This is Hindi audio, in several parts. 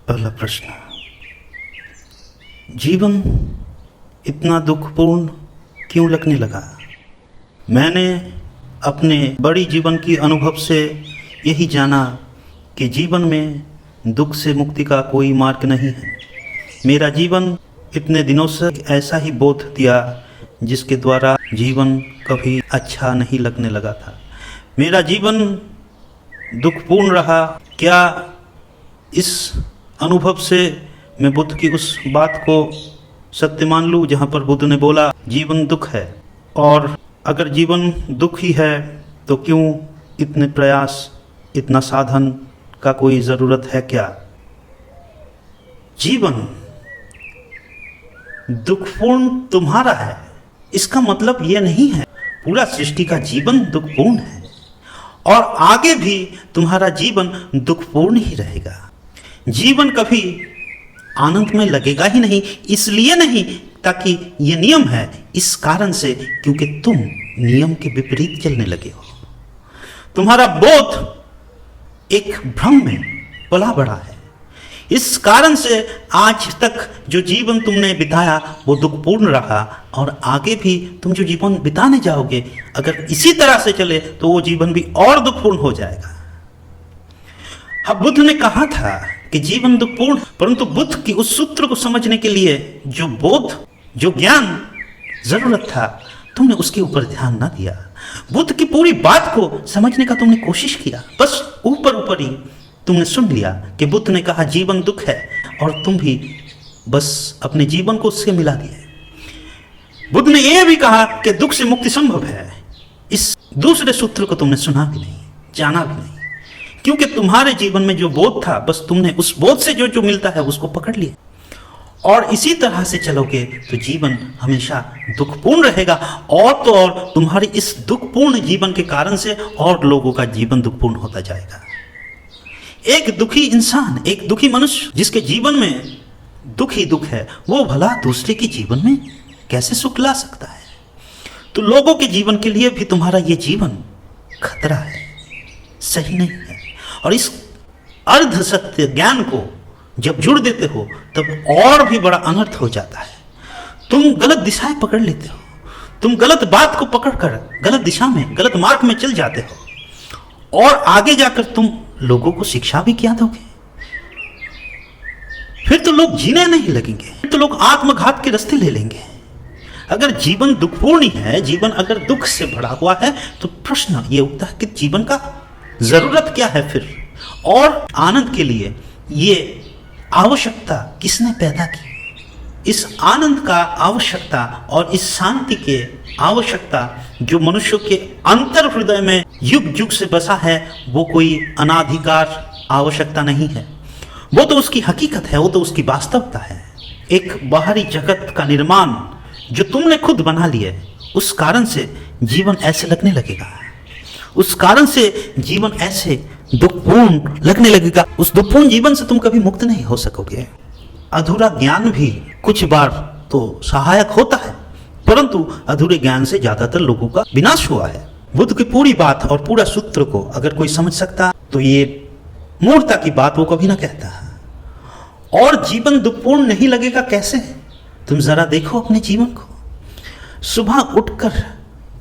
पहला प्रश्न, जीवन इतना दुखपूर्ण क्यों लगने लगा? मैंने अपने बड़ी जीवन की अनुभव से यही जाना कि जीवन में दुख से मुक्ति का कोई मार्ग नहीं है। मेरा जीवन इतने दिनों से ऐसा ही बोध दिया जिसके द्वारा जीवन कभी अच्छा नहीं लगने लगा था। मेरा जीवन दुखपूर्ण रहा। क्या इस अनुभव से मैं बुद्ध की उस बात को सत्य मान लूँ जहाँ पर बुद्ध ने बोला जीवन दुख है, और अगर जीवन दुख ही है तो क्यों इतने प्रयास, इतना साधन का कोई ज़रूरत है क्या? जीवन दुखपूर्ण तुम्हारा है, इसका मतलब ये नहीं है पूरा सृष्टि का जीवन दुखपूर्ण है, और आगे भी तुम्हारा जीवन दुखपूर्ण ही रहेगा। जीवन कभी आनंद में लगेगा ही नहीं, इसलिए नहीं ताकि ये नियम है, इस कारण से क्योंकि तुम नियम के विपरीत चलने लगे हो। तुम्हारा बोध एक भ्रम में पला बड़ा है। इस कारण से आज तक जो जीवन तुमने बिताया वो दुखपूर्ण रहा, और आगे भी तुम जो जीवन बिताने जाओगे अगर इसी तरह से चले तो वो जीवन भी और दुखपूर्ण हो जाएगा। अब बुद्ध ने कहा था कि जीवन दुखपूर्ण, परंतु बुद्ध की उस सूत्र को समझने के लिए जो बोध, जो ज्ञान जरूरत था, तुमने उसके ऊपर ध्यान ना दिया। बुद्ध की पूरी बात को समझने का तुमने कोशिश किया, बस ऊपर ऊपर ही तुमने सुन लिया कि बुद्ध ने कहा जीवन दुख है, और तुम भी बस अपने जीवन को उससे मिला दिए। बुद्ध ने यह भी कहा कि दुख से मुक्ति संभव है। इस दूसरे सूत्र को तुमने सुना भी नहीं, जाना भी नहीं, क्योंकि तुम्हारे जीवन में जो बोध था बस तुमने उस बोध से जो जो मिलता है उसको पकड़ लिया, और इसी तरह से चलोगे तो जीवन हमेशा दुखपूर्ण रहेगा। और तो और तुम्हारी इस दुखपूर्ण जीवन के कारण से और लोगों का जीवन दुखपूर्ण होता जाएगा। एक दुखी इंसान, एक दुखी मनुष्य जिसके जीवन में दुख ही दुख है, वो भला दूसरे के जीवन में कैसे सुख ला सकता है? तो लोगों के जीवन के लिए भी तुम्हारा ये जीवन खतरा है, सही नहीं है। और इस अर्ध सत्य ज्ञान को जब जुड़ देते हो तब और भी बड़ा अनर्थ हो जाता है। तुम गलत दिशाएं पकड़ लेते हो, तुम गलत बात को पकड़कर गलत दिशा में, गलत मार्ग में चल जाते हो, और आगे जाकर तुम लोगों को शिक्षा भी क्या दोगे? फिर तो लोग जीने नहीं लगेंगे, फिर तो लोग आत्मघात के रास्ते ले लेंगे। अगर जीवन दुखपूर्ण ही है, जीवन अगर दुख से भरा हुआ है, तो प्रश्न ये उठता है कि जीवन का जरूरत क्या है फिर? और आनंद के लिए ये आवश्यकता किसने पैदा की? इस आनंद का आवश्यकता और इस शांति के आवश्यकता जो मनुष्य के अंतर हृदय में युग युग से बसा है, वो कोई अनाधिकार आवश्यकता नहीं है, वो तो उसकी हकीकत है, वो तो उसकी वास्तवता है। एक बाहरी जगत का निर्माण जो तुमने खुद बना लिया, उस कारण से जीवन ऐसे लगने लगेगा, उस कारण से जीवन ऐसे दुखपूर्ण लगने लगेगा। उस दुखपूर्ण जीवन से तुम कभी मुक्त नहीं हो सकोगे। अधूरा ज्ञान भी कुछ बार तो सहायक होता है, परंतु अधूरे ज्ञान से ज्यादातर लोगों का विनाश हुआ है। बुद्ध की पूरी बात और पूरा सूत्र को अगर कोई समझ सकता तो ये मूर्खता की बात वो कभी ना कहता। और जीवन दुखपूर्ण नहीं लगेगा कैसे? तुम जरा देखो अपने जीवन को। सुबह उठकर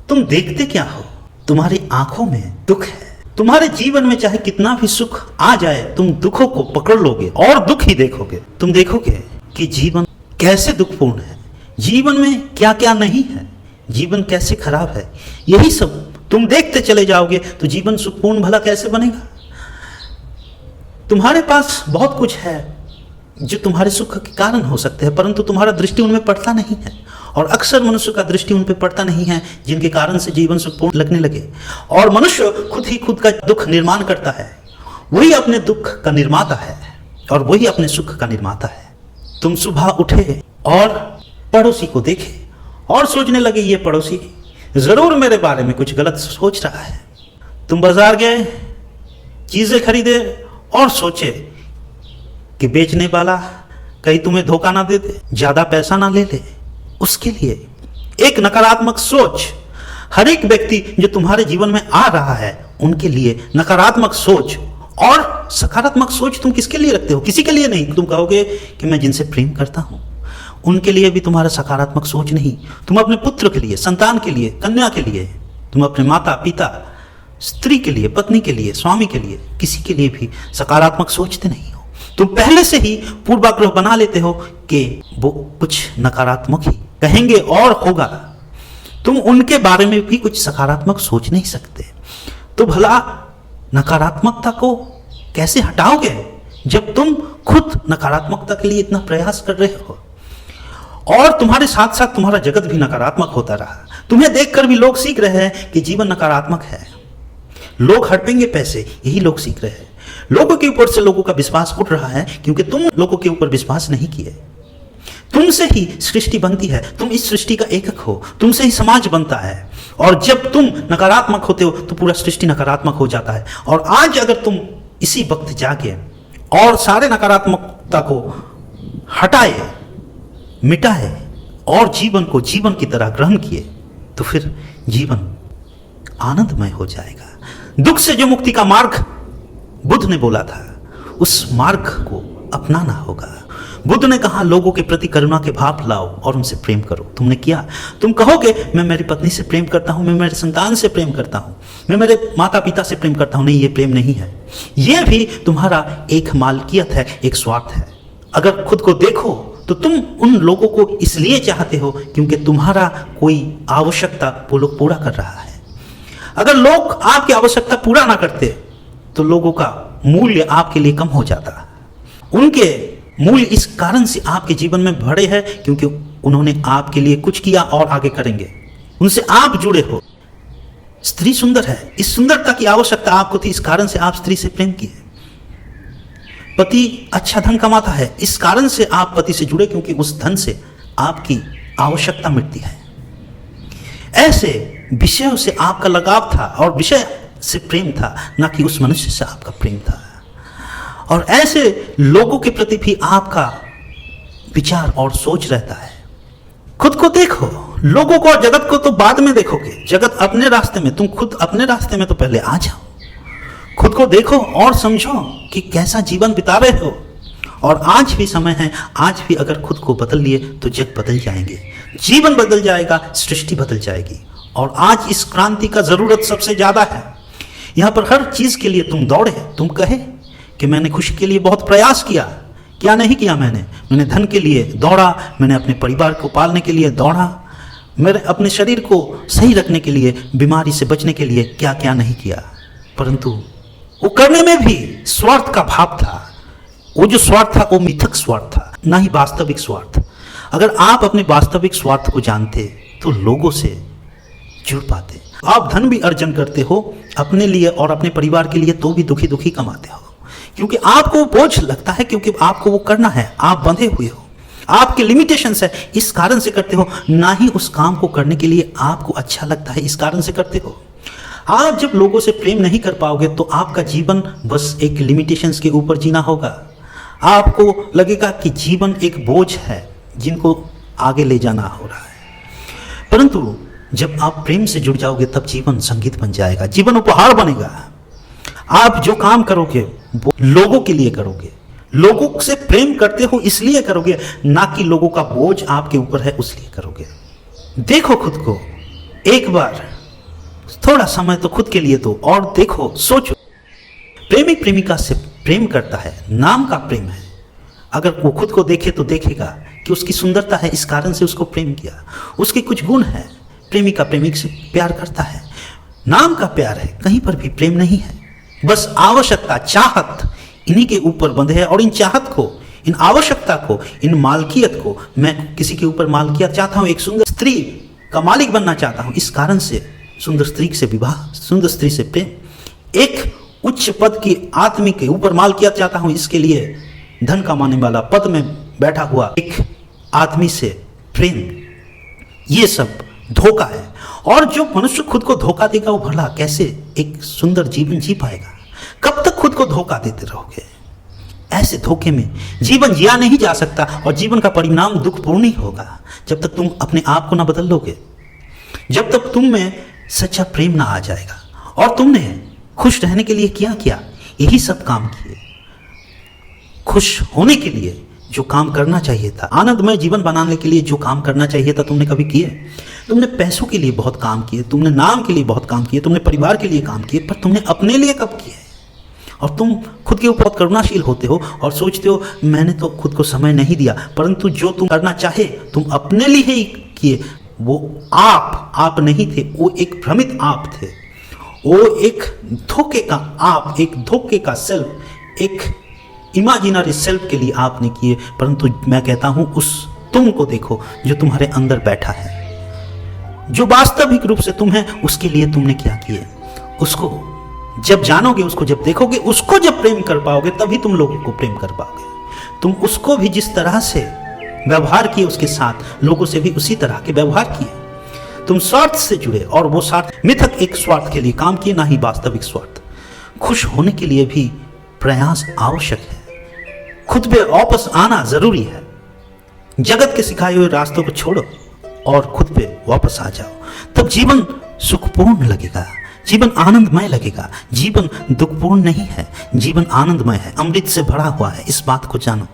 तुम देखते क्या हो? तुम्हारी आंखों में दुख है। तुम्हारे जीवन में चाहे कितना भी सुख आ जाए, तुम दुखों को पकड़ लोगे और दुख ही देखोगे। तुम देखोगे कि जीवन कैसे दुखपूर्ण है, जीवन में क्या क्या नहीं है, जीवन कैसे खराब है। यही सब तुम देखते चले जाओगे तो जीवन सुखपूर्ण भला कैसे बनेगा? तुम्हारे पास बहुत कुछ है जो तुम्हारे सुख के कारण हो सकते हैं, परंतु तुम्हारा दृष्टि उनमें पड़ता नहीं है, और अक्सर मनुष्य का दृष्टि उन पर पड़ता नहीं है जिनके कारण से जीवन सुखपूर्ण लगने लगे। और मनुष्य खुद ही खुद का दुख निर्माण करता है, वही अपने दुख का निर्माता है और वही अपने सुख का निर्माता है। तुम सुबह उठे और पड़ोसी को देखे और सोचने लगे ये पड़ोसी जरूर मेरे बारे में कुछ गलत सोच रहा है। तुम बाजार गए, चीजें खरीदे और सोचे कि बेचने वाला कहीं तुम्हें धोखा ना दे दे, ज्यादा पैसा ना ले ले। उसके लिए एक नकारात्मक सोच, हर एक व्यक्ति जो तुम्हारे जीवन में आ रहा है उनके लिए नकारात्मक सोच और सकारात्मक सोच तुम किसके लिए रखते हो? किसी के लिए नहीं। तुम कहोगे कि मैं जिनसे प्रेम करता हूं उनके लिए भी तुम्हारा सकारात्मक सोच नहीं। तुम अपने पुत्र के लिए, संतान के लिए, कन्या के लिए, तुम अपने माता पिता, स्त्री के लिए, पत्नी के लिए, स्वामी के लिए, किसी के लिए भी सकारात्मक सोचते नहीं हो। तुम पहले से ही पूर्वाग्रह बना लेते हो कि वो कुछ नकारात्मक ही कहेंगे और होगा। तुम उनके बारे में भी कुछ सकारात्मक सोच नहीं सकते। तो भला नकारात्मकता को कैसे हटाओगे जब तुम खुद नकारात्मकता के लिए इतना प्रयास कर रहे हो? और तुम्हारे साथ साथ तुम्हारा जगत भी नकारात्मक होता रहा। तुम्हें देखकर भी लोग सीख रहे हैं कि जीवन नकारात्मक है। लोग हड़पेंगे पैसे, यही लोग सीख रहे हैं। लोगों के ऊपर से लोगों का विश्वास उठ रहा है क्योंकि तुम लोगों के ऊपर विश्वास नहीं किए। तुमसे ही सृष्टि बनती है, तुम इस सृष्टि का एकक हो, तुमसे ही समाज बनता है। और जब तुम नकारात्मक होते हो तो पूरा सृष्टि नकारात्मक हो जाता है। और आज अगर तुम इसी वक्त जाके और सारे नकारात्मकता को हटाए, मिटाए और जीवन को जीवन की तरह ग्रहण किए तो फिर जीवन आनंदमय हो जाएगा। दुख से जो मुक्ति का मार्ग बुद्ध ने बोला था, उस मार्ग को अपनाना होगा। बुद्ध ने कहा लोगों के प्रति करुणा के भाव लाओ और उनसे प्रेम करो। तुमने किया। तुम कहोगे मैं मेरी पत्नी से प्रेम करता हूं, मैं मेरे संतान से प्रेम करता हूं, मैं मेरे माता पिता से प्रेम करता हूं। नहीं, ये प्रेम नहीं है। यह भी तुम्हारा एक मालकियत है, एक स्वार्थ है। अगर खुद को देखो तो तुम उन लोगों को इसलिए चाहते हो क्योंकि तुम्हारा कोई आवश्यकता वो लोग पूरा कर रहा है। अगर लोग आपकी आवश्यकता पूरा ना करते तो लोगों का मूल्य आपके लिए कम हो जाता। उनके मूल्य इस कारण से आपके जीवन में बढ़े हैं क्योंकि उन्होंने आपके लिए कुछ किया और आगे करेंगे। उनसे आप जुड़े हो। स्त्री सुंदर है, इस सुंदरता की आवश्यकता आपको थी, इस कारण से आप स्त्री से प्रेम किए। पति अच्छा धन कमाता है, इस कारण से आप पति से जुड़े क्योंकि उस धन से आपकी आवश्यकता मिटती है। ऐसे विषयों से आपका लगाव था और विषय से प्रेम था, ना कि उस मनुष्य से आपका प्रेम था। और ऐसे लोगों के प्रति भी आपका विचार और सोच रहता है। खुद को देखो, लोगों को और जगत को तो बाद में देखोगे। जगत अपने रास्ते में, तुम खुद अपने रास्ते में तो पहले आ जाओ। खुद को देखो और समझो कि कैसा जीवन बिता रहे हो। और आज भी समय है, आज भी अगर खुद को बदल लिए तो जग बदल जाएंगे, जीवन बदल जाएगा, सृष्टि बदल जाएगी। और आज इस क्रांति का जरूरत सबसे ज्यादा है। यहाँ पर हर चीज के लिए तुम दौड़े। तुम कहे कि मैंने खुशी के लिए बहुत प्रयास किया। क्या नहीं किया मैंने धन के लिए दौड़ा, मैंने अपने परिवार को पालने के लिए दौड़ा, मैंने अपने शरीर को सही रखने के लिए, बीमारी से बचने के लिए क्या क्या नहीं किया। परंतु वो करने में भी स्वार्थ का भाव था। वो जो स्वार्थ था वो मिथक स्वार्थ था, ना ही वास्तविक स्वार्थ। अगर आप अपने वास्तविक स्वार्थ को जानते तो लोगों से जुड़ पाते। आप धन भी अर्जन करते हो अपने लिए और अपने परिवार के लिए तो भी दुखी दुखी कमाते हो, क्योंकि आपको बोझ लगता है, क्योंकि आपको वो करना है। आप बंधे हुए हो, आपके लिमिटेशंस है, इस कारण से करते हो। ना ही उस काम को करने के लिए आपको अच्छा लगता है, इस कारण से करते हो। आप जब लोगों से प्रेम नहीं कर पाओगे तो आपका जीवन बस एक लिमिटेशंस के ऊपर जीना होगा। आपको लगेगा कि जीवन एक बोझ है जिनको आगे ले जाना हो रहा है। परंतु जब आप प्रेम से जुड़ जाओगे तब जीवन संगीत बन जाएगा, जीवन उपहार बनेगा। आप जो काम करोगे वो लोगों के लिए करोगे, लोगों से प्रेम करते हो इसलिए करोगे, ना कि लोगों का बोझ आपके ऊपर है उसलिए करोगे। देखो खुद को एक बार, थोड़ा समय तो खुद के लिए दो और देखो, सोचो। प्रेमिक प्रेमिका से प्रेम करता है, नाम का प्रेम है। अगर वो खुद को देखे तो देखेगा कि उसकी सुंदरता है, इस कारण से उसको प्रेम किया। उसके कुछ गुण है, प्रेमिका प्रेमिक से प्यार करता है, नाम का प्यार है, कहीं पर भी प्रेम नहीं है। बस आवश्यकता, चाहत इन्हीं के ऊपर बंधे है। और इन चाहत को, इन आवश्यकता को, इन मालकियत को, मैं किसी के ऊपर मालकियत चाहता हूँ, एक सुंदर स्त्री का मालिक बनना चाहता हूँ, इस कारण से सुंदर स्त्री से विवाह, सुंदर स्त्री से प्रेम। एक उच्च पद की आदमी के ऊपर मालकियत चाहता हूँ, इसके लिए धन कमाने वाला पद में बैठा हुआ एक आदमी से प्रेम। ये सब धोखा है। और जो मनुष्य खुद को धोखा देगा वो भला कैसे एक सुंदर जीवन जी पाएगा? कब तक खुद को धोखा देते रहोगे? ऐसे धोखे में जीवन जिया नहीं जा सकता और जीवन का परिणाम दुखपूर्ण ही होगा जब तक तुम अपने आप को ना बदल लोगे, जब तक तुम में सच्चा प्रेम ना आ जाएगा। और तुमने खुश रहने के लिए क्या किया? यही सब काम किए। खुश होने के लिए जो काम करना चाहिए था, आनंदमय जीवन बनाने के लिए जो काम करना चाहिए था, तुमने कभी किए? तुमने पैसों के लिए बहुत काम किए, तुमने नाम के लिए बहुत काम किए, तुमने परिवार के लिए काम किए, पर तुमने अपने लिए कब किए? और तुम खुद के ऊपर बहुत करुणाशील होते हो और सोचते हो मैंने तो खुद को समय नहीं दिया, परंतु जो तुम करना चाहे तुम अपने लिए ही किए। वो आप नहीं थे, वो एक भ्रमित आप थे, वो एक धोखे का आप, एक धोखे का सेल्फ, एक इमेजिनरी सेल्फ के लिए आपने किए। परंतु मैं कहता हूं उस तुम को देखो जो तुम्हारे अंदर बैठा है, जो वास्तविक रूप से तुम है, उसके लिए तुमने क्या किए। उसको जब जानोगे, उसको जब देखोगे, उसको जब प्रेम कर पाओगे, तभी तुम लोगों को प्रेम कर पाओगे। तुम उसको भी जिस तरह से व्यवहार किए उसके साथ, लोगों से भी उसी तरह के व्यवहार किए। तुम स्वार्थ से जुड़े और वो स्वार्थ मिथक एक स्वार्थ के लिए काम किए, ना ही वास्तविक स्वार्थ। खुश होने के लिए भी प्रयास आवश्यक है, खुद पे वापस आना जरूरी है। जगत के सिखाए हुए रास्तों को छोड़ो और खुद पे वापस आ जाओ, तब जीवन सुखपूर्ण लगेगा, जीवन आनंदमय लगेगा। जीवन दुखपूर्ण नहीं है, जीवन आनंदमय है, अमृत से भरा हुआ है। इस बात को जानो।